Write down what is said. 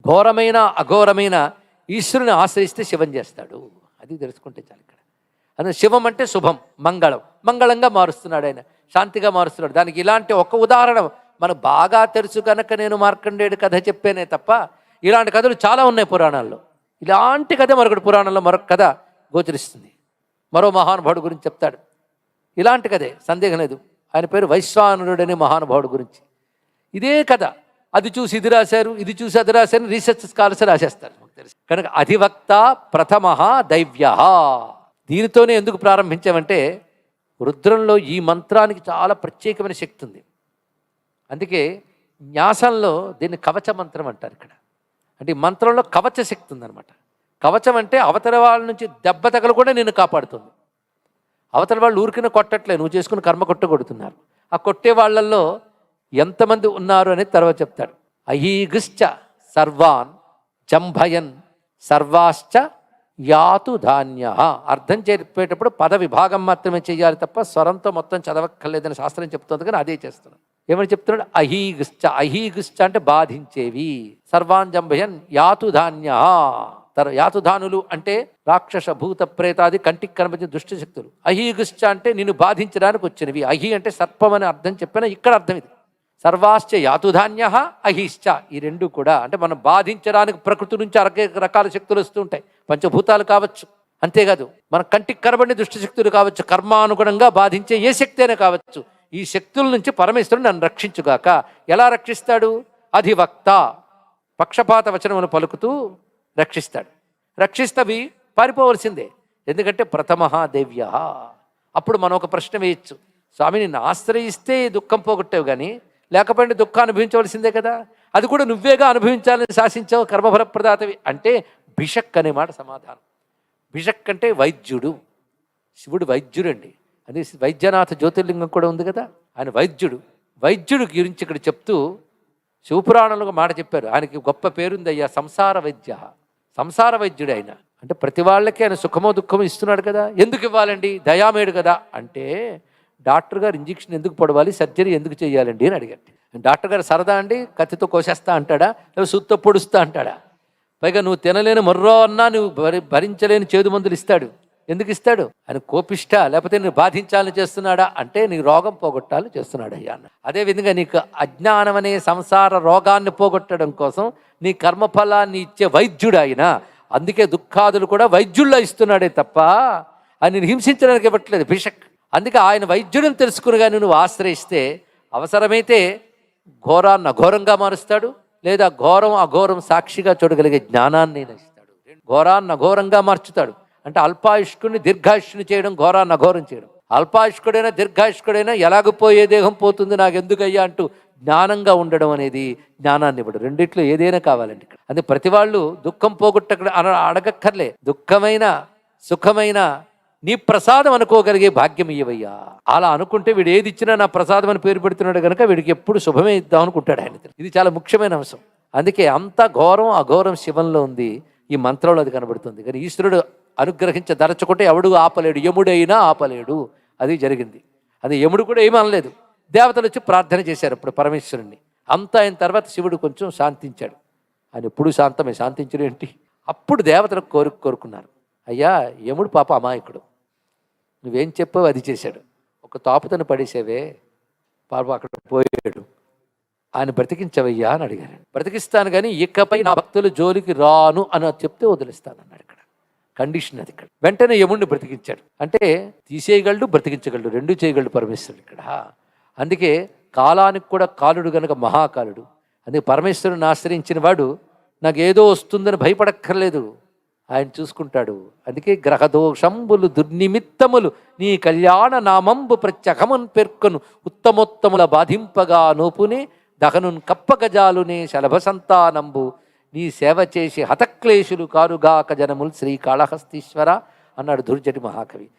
ఘోరమైన అఘోరమైన ఈశ్వరుని ఆశ్రయిస్తే శివం చేస్తాడు. అది తెలుసుకుంటే చాలు. ఇక్కడ అందుకే శివం అంటే శుభం, మంగళం, మంగళంగా మారుస్తున్నాడు ఆయన, శాంతిగా మారుస్తున్నాడు. దానికి ఇలాంటి ఒక ఉదాహరణ మనకు బాగా తెలుసు కనుక నేను మార్కండేయుడి కథ చెప్పానే తప్ప ఇలాంటి కథలు చాలా ఉన్నాయి పురాణాల్లో. ఇలాంటి కథ మరొకటి పురాణంలో మరొక కథ గోచరిస్తుంది. మరో మహానుభావుడు గురించి చెప్తాడు. ఇలాంటి కథే, సందేహం లేదు. ఆయన పేరు వైశ్వానరుడు అనే మహానుభావుడు గురించి. ఇదే కథ అది చూసి ఇది రాశారు, ఇది చూసి అది రాశారు, రీసెర్చ్ స్కాలర్స్ రాసేస్తారు. కనుక అధివక్త ప్రథమ దైవ్య. దీనితోనే ఎందుకు ప్రారంభించామంటే రుద్రంలో ఈ మంత్రానికి చాలా ప్రత్యేకమైన శక్తి ఉంది. అందుకే న్యాసంలో దీన్ని కవచ మంత్రం అంటారు. ఇక్కడ అంటే ఈ మంత్రంలో కవచ శక్తి ఉందన్నమాట. కవచం అంటే అవతల వాళ్ళ నుంచి దెబ్బ తగలు కూడా నిన్ను కాపాడుతుంది. అవతల వాళ్ళు ఊరికిన కొట్టట్లే, నువ్వు చేసుకుని కర్మ కొట్టుకొడుతున్నారు. ఆ కొట్టే వాళ్ళల్లో ఎంతమంది ఉన్నారు అనేది తర్వాత చెప్తాడు. అహీగుశ్చ సర్వాన్ జంభయన్ సర్వాశ్చ యాతు ధాన్య. అర్థం చెప్పేటప్పుడు పద విభాగం మాత్రమే చేయాలి తప్ప స్వరంతో మొత్తం చదవక్కర్లేదని శాస్త్రం చెప్తుంది, కానీ అదే చేస్తున్నాడు. ఏమని చెప్తున్నాడు? అహీగుశ్చ. అహీగుశ్చ అంటే బాధించేవి. సర్వాన్ జంభయన్ యాతు ధాన్య. యాతుధానులు అంటే రాక్షస భూత ప్రేతాది కంటికి కనిపించిన దుష్ట శక్తులు. అహీగుశ్చ అంటే నిన్ను బాధించడానికి వచ్చినవి. అహి అంటే సర్పం అని అర్థం చెప్పిన ఇక్కడ అర్థం ఇది. సర్వాశ్చ యాతుధాన్య అహిశ్చ. ఈ రెండు కూడా అంటే మనం బాధించడానికి ప్రకృతి నుంచి రకాల శక్తులు వస్తూ ఉంటాయి. పంచభూతాలు కావచ్చు, అంతేకాదు మన కంటికి కనబడిన దుష్ట శక్తులు కావచ్చు, కర్మానుగుణంగా బాధించే ఏ శక్తి అయినా కావచ్చు. ఈ శక్తుల నుంచి పరమేశ్వరుడు నన్ను రక్షించుగాక. ఎలా రక్షిస్తాడు? అధివక్త, పక్షపాత వచనములు పలుకుతూ రక్షిస్తాడు. రక్షిస్తవి పారిపోవలసిందే, ఎందుకంటే ప్రథమ దేవ్య. అప్పుడు మనం ఒక ప్రశ్న వేయచ్చు, స్వామి నిన్ను ఆశ్రయిస్తే దుఃఖం పోగొట్టావు కానీ లేకపోతే దుఃఖం అనుభవించవలసిందే కదా, అది కూడా నువ్వేగా అనుభవించాలని శాసించావు కర్మఫల ప్రదాతవి అంటే భిషక్ అనే మాట సమాధానం. భిషక్ అంటే వైద్యుడు. శివుడు వైద్యుడు అండి. అది వైద్యనాథ జ్యోతిర్లింగం కూడా ఉంది కదా, ఆయన వైద్యుడు. వైద్యుడు గురించి ఇక్కడ చెప్తూ శివపురాణంలో మాట చెప్పారు. ఆయనకి గొప్ప పేరుంది అయ్యా, సంసార వైద్య. సంసార వైద్యుడు ఆయన. అంటే ప్రతి వాళ్ళకి ఆయన సుఖమో దుఃఖమో ఇస్తున్నాడు కదా. ఎందుకు ఇవ్వాలండి? దయామేడు కదా. అంటే డాక్టర్ గారు ఇంజక్షన్ ఎందుకు పడవాలి, సర్జరీ ఎందుకు చేయాలండి అని అడిగారు. డాక్టర్ గారు సరదా అండి, కత్తితో కోసేస్తా అంటాడా, లేదా సూత్తో పొడుస్తా అంటాడా? పైగా నువ్వు తినలేని మొర్రో అన్నా నువ్వు భరించలేని చేదు మందులు ఇస్తాడు. ఎందుకు ఇస్తాడు? ఆయన కోపిష్ట, లేకపోతే నేను బాధించాలని చేస్తున్నాడా అంటే నీ రోగం పోగొట్టాలని చేస్తున్నాడు అయ్యా అన్న. అదేవిధంగా నీకు అజ్ఞానం అనే సంసార రోగాన్ని పోగొట్టడం కోసం నీ కర్మఫలాన్ని ఇచ్చే వైద్యుడు ఆయన. అందుకే దుఃఖాదులు కూడా వైద్యుల్లో ఇస్తున్నాడే తప్ప ఆయన హింసించడానికి ఇవ్వట్లేదు భిషక్. అందుకే ఆయన వైద్యుడిని తెలుసుకుని కానీ నువ్వు ఆశ్రయిస్తే అవసరమైతే ఘోరాన్ని అఘోరంగా మారుస్తాడు, లేదా ఘోరం అఘోరం సాక్షిగా చూడగలిగే జ్ఞానాన్ని ఇస్తాడు. ఘోరాన్ని అఘోరంగా మార్చుతాడు. అంటే అల్పాయుష్కుడిని దీర్ఘాయుష్ని చేయడం, ఘోరాన్ని అఘోరం చేయడం. అల్పాయుష్కుడైనా దీర్ఘాయుష్కుడైనా ఎలాగపోయే దేహం పోతుంది నాకెందుకయ్యా అంటూ జ్ఞానంగా ఉండడం అనేది జ్ఞానాన్ని ఇవ్వడం. రెండిట్లో ఏదైనా కావాలండి. అది ప్రతి వాళ్ళు దుఃఖం పోగొట్ట అడగక్కర్లే. దుఃఖమైన సుఖమైన నీ ప్రసాదం అనుకోగలిగే భాగ్యం ఇవ్వయ్యా. అలా అనుకుంటే వీడు ఏది ఇచ్చినా నా ప్రసాదం అని పేరు పెడుతున్నాడు కనుక వీడికి ఎప్పుడు శుభమే ఇద్దాం అనుకుంటాడు ఆయన. ఇది చాలా ముఖ్యమైన అంశం. అందుకే అంత ఘోరం అఘోరం శివంలో ఉంది, ఈ మంత్రంలో అది కనబడుతుంది. కానీ ఈశ్వరుడు అనుగ్రహించదరచుకుంటే ఎవడు ఆపలేడు, యముడైనా ఆపలేడు. అది జరిగింది. అది యముడు కూడా ఏమీ అనలేదు. దేవతలు వచ్చి ప్రార్థన చేశారు అప్పుడు పరమేశ్వరుణ్ణి. అంతా అయిన తర్వాత శివుడు కొంచెం శాంతించాడు. ఆయన ఎప్పుడు శాంతమే, శాంతించడం ఏంటి? అప్పుడు దేవతలు కోరుకున్నారు, అయ్యా యముడు పాప అమాయకుడు, నువ్వేం చెప్పావు అది చేశాడు. ఒక తాపుతను పడేసేవే పాప అక్కడ పోయాడు, ఆయన బ్రతికించవయ్యా అని అడిగారు. బ్రతికిస్తాను కానీ ఇకపై నా భక్తులు జోలికి రాను అని చెప్తే వదిలిస్తాను అన్నాడు. ఇక్కడ కండిషన్ అది. ఇక్కడ వెంటనే యముడిని బ్రతికించాడు. అంటే తీసేయగలడు, బ్రతికించగలడు, రెండు చేయగలడు పరమేశ్వరుడు ఇక్కడ. అందుకే కాలానికి కూడా కాలుడు గనక మహాకాలుడు. అందుకే పరమేశ్వరుని ఆశ్రయించిన వాడు నాకు ఏదో వస్తుందని భయపడక్కర్లేదు, ఆయన చూసుకుంటాడు. అందుకే గ్రహదోషంబులు దుర్నిమిత్తములు నీ కళ్యాణ నామంబు ప్రత్యకమున్ పేర్కొను ఉత్తమోత్తముల బాధింపగా నోపునే దహనున్ కప్పగజాలునే శలభ సంతానంబు నీ సేవ చేసి హతక్లేశులు కారుగాక జనముల్ శ్రీకాళహస్తీశ్వర అన్నాడు దుర్జటి మహాకవి.